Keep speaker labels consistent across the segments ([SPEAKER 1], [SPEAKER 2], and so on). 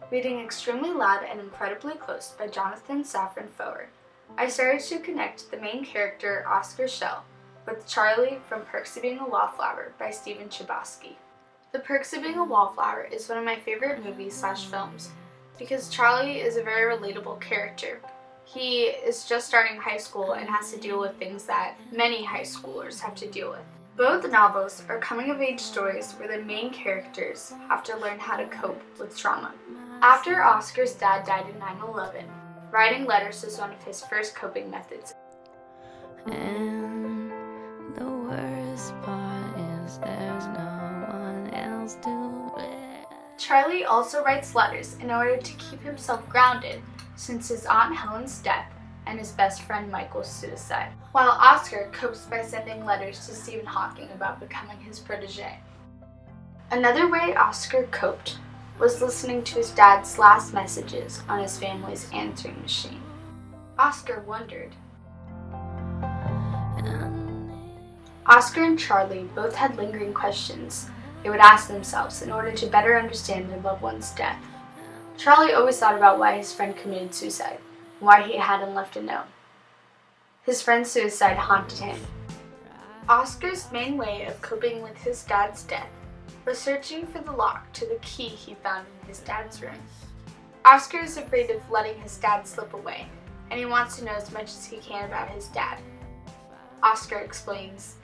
[SPEAKER 1] Reading Extremely Loud and Incredibly Close by Jonathan Safran Foer, I started to connect the main character, Oscar Schell, with Charlie from Perks of Being a Wallflower by Stephen Chbosky. The Perks of Being a Wallflower is one of my favorite movies/films because Charlie is a very relatable character. He is just starting high school and has to deal with things that many high schoolers have to deal with. Both novels are coming-of-age stories where the main characters have to learn how to cope with trauma. After Oscar's dad died in 9/11, writing letters was one of his first coping methods.
[SPEAKER 2] And the worst part is there's no one else to blame.
[SPEAKER 1] Charlie also writes letters in order to keep himself grounded since his Aunt Helen's death and his best friend Michael's suicide, while Oscar copes by sending letters to Stephen Hawking about becoming his protege. Another way Oscar coped was listening to his dad's last messages on his family's answering machine. Oscar wondered. Oscar and Charlie both had lingering questions they would ask themselves in order to better understand their loved one's death. Charlie always thought about why his friend committed suicide and why he hadn't left a note. His friend's suicide haunted him. Oscar's main way of coping with his dad's death was searching for the lock to the key he found in his dad's room. Oscar is afraid of letting his dad slip away, and he wants to know as much as he can about his dad. Oscar explains.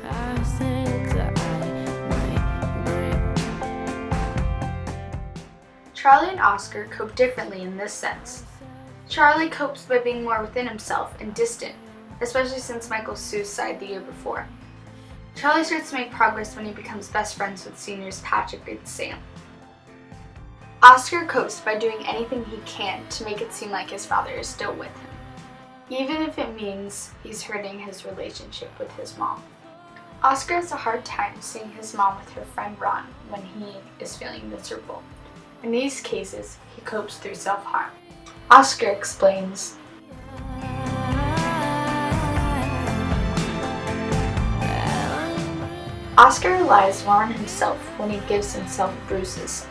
[SPEAKER 2] I think that I might break.
[SPEAKER 1] Charlie and Oscar cope differently in this sense. Charlie copes by being more within himself and distant, especially since Michael's suicide the year before. Charlie starts to make progress when he becomes best friends with seniors Patrick and Sam. Oscar copes by doing anything he can to make it seem like his father is still with him, even if it means he's hurting his relationship with his mom. Oscar has a hard time seeing his mom with her friend Ron when he is feeling miserable. In these cases, he copes through self-harm. Oscar explains. Oscar relies more on himself when he gives himself bruises.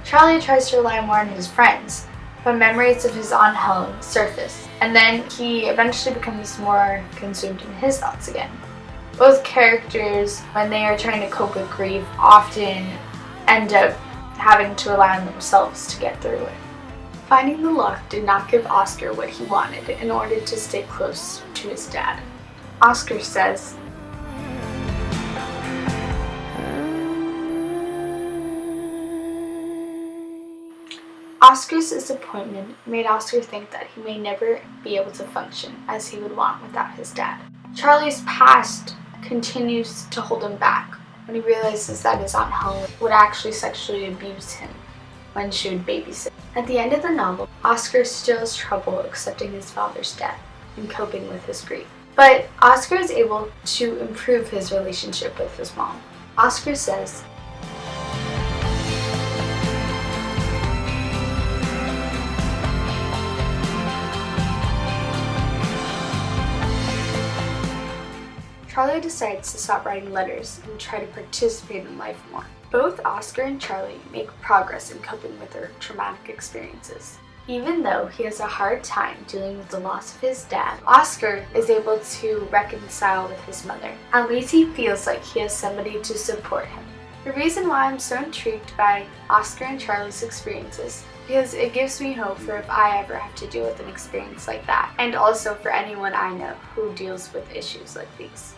[SPEAKER 1] Charlie tries to rely more on his friends, but memories of his Aunt Helen surface, and then he eventually becomes more consumed in his thoughts again. Both characters, when they are trying to cope with grief, often end up having to rely on themselves to get through it. Finding the lock did not give Oscar what he wanted in order to stay close to his dad. Oscar says, Oscar's disappointment made Oscar think that he may never be able to function as he would want without his dad. Charlie's past continues to hold him back when he realizes that his Aunt Helen would actually sexually abuse him when she would babysit. At the end of the novel, Oscar still has trouble accepting his father's death and coping with his grief. But Oscar is able to improve his relationship with his mom. Oscar says, Charlie decides to stop writing letters and try to participate in life more. Both Oscar and Charlie make progress in coping with their traumatic experiences. Even though he has a hard time dealing with the loss of his dad, Oscar is able to reconcile with his mother. At least he feels like he has somebody to support him. The reason why I'm so intrigued by Oscar and Charlie's experiences because it gives me hope for if I ever have to deal with an experience like that, and also for anyone I know who deals with issues like these.